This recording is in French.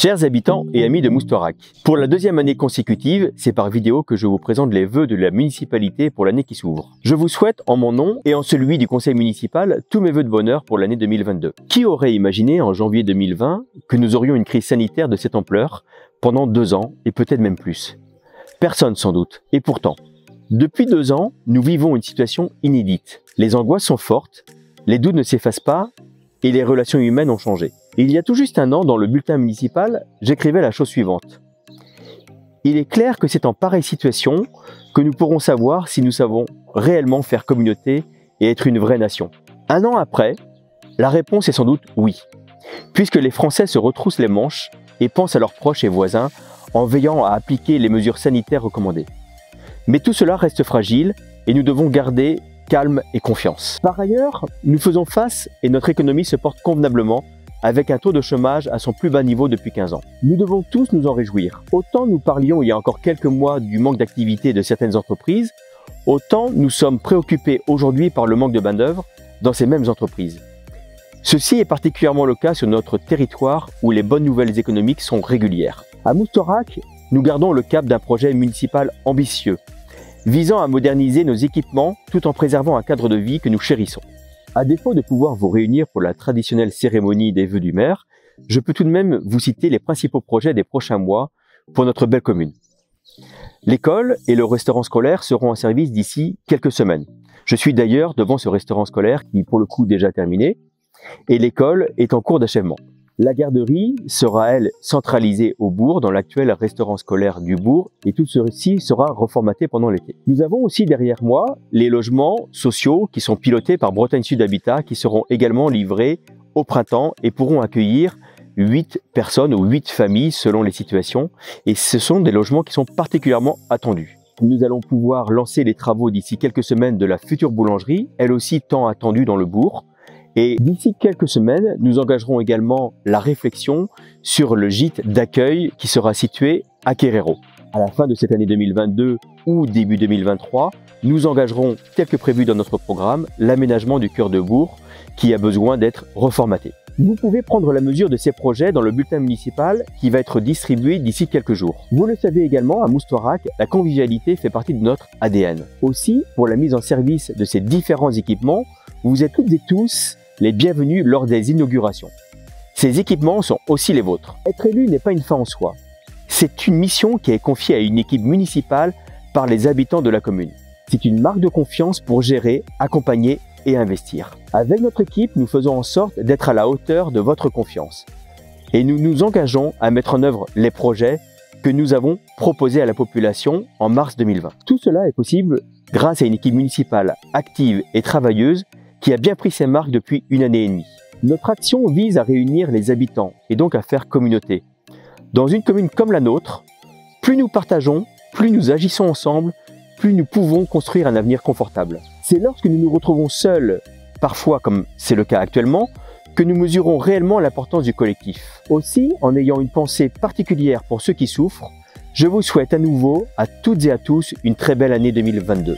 Chers habitants et amis de Moustoirac, pour la deuxième année consécutive, c'est par vidéo que je vous présente les vœux de la municipalité pour l'année qui s'ouvre. Je vous souhaite en mon nom et en celui du conseil municipal tous mes vœux de bonheur pour l'année 2022. Qui aurait imaginé en janvier 2020 que nous aurions une crise sanitaire de cette ampleur pendant 2 ans et peut-être même plus? Personne sans doute. Et pourtant, depuis 2 ans, nous vivons une situation inédite. Les angoisses sont fortes, les doutes ne s'effacent pas et les relations humaines ont changé. Il y a tout juste 1 an, dans le bulletin municipal, j'écrivais la chose suivante. Il est clair que c'est en pareille situation que nous pourrons savoir si nous savons réellement faire communauté et être une vraie nation. 1 an après, la réponse est sans doute oui, puisque les Français se retroussent les manches et pensent à leurs proches et voisins en veillant à appliquer les mesures sanitaires recommandées. Mais tout cela reste fragile et nous devons garder calme et confiance. Par ailleurs, nous faisons face et notre économie se porte convenablement avec un taux de chômage à son plus bas niveau depuis 15 ans. Nous devons tous nous en réjouir. Autant nous parlions il y a encore quelques mois du manque d'activité de certaines entreprises, autant nous sommes préoccupés aujourd'hui par le manque de main-d'œuvre dans ces mêmes entreprises. Ceci est particulièrement le cas sur notre territoire où les bonnes nouvelles économiques sont régulières. À Moustoirac, nous gardons le cap d'un projet municipal ambitieux, visant à moderniser nos équipements tout en préservant un cadre de vie que nous chérissons. À défaut de pouvoir vous réunir pour la traditionnelle cérémonie des vœux du maire, je peux tout de même vous citer les principaux projets des prochains mois pour notre belle commune. L'école et le restaurant scolaire seront en service d'ici quelques semaines. Je suis d'ailleurs devant ce restaurant scolaire qui est pour le coup déjà terminé et l'école est en cours d'achèvement. La garderie sera, elle, centralisée au bourg, dans l'actuel restaurant scolaire du bourg, et tout ceci sera reformaté pendant l'été. Nous avons aussi derrière moi les logements sociaux qui sont pilotés par Bretagne Sud Habitat, qui seront également livrés au printemps et pourront accueillir 8 personnes ou 8 familles selon les situations, et ce sont des logements qui sont particulièrement attendus. Nous allons pouvoir lancer les travaux d'ici quelques semaines de la future boulangerie, elle aussi tant attendue dans le bourg. Et d'ici quelques semaines, nous engagerons également la réflexion sur le gîte d'accueil qui sera situé à Quérero. À la fin de cette année 2022 ou début 2023, nous engagerons, tel que prévu dans notre programme, l'aménagement du cœur de bourg qui a besoin d'être reformaté. Vous pouvez prendre la mesure de ces projets dans le bulletin municipal qui va être distribué d'ici quelques jours. Vous le savez également, à Moustoirac, la convivialité fait partie de notre ADN. Aussi, pour la mise en service de ces différents équipements, vous êtes toutes et tous les bienvenus lors des inaugurations. Ces équipements sont aussi les vôtres. Être élu n'est pas une fin en soi. C'est une mission qui est confiée à une équipe municipale par les habitants de la commune. C'est une marque de confiance pour gérer, accompagner et investir. Avec notre équipe, nous faisons en sorte d'être à la hauteur de votre confiance. Et nous nous engageons à mettre en œuvre les projets que nous avons proposés à la population en mars 2020. Tout cela est possible grâce à une équipe municipale active et travailleuse qui a bien pris ses marques depuis 1 année et demie. Notre action vise à réunir les habitants et donc à faire communauté. Dans une commune comme la nôtre, plus nous partageons, plus nous agissons ensemble, plus nous pouvons construire un avenir confortable. C'est lorsque nous nous retrouvons seuls, parfois comme c'est le cas actuellement, que nous mesurons réellement l'importance du collectif. Aussi, en ayant une pensée particulière pour ceux qui souffrent, je vous souhaite à nouveau, à toutes et à tous, une très belle année 2022.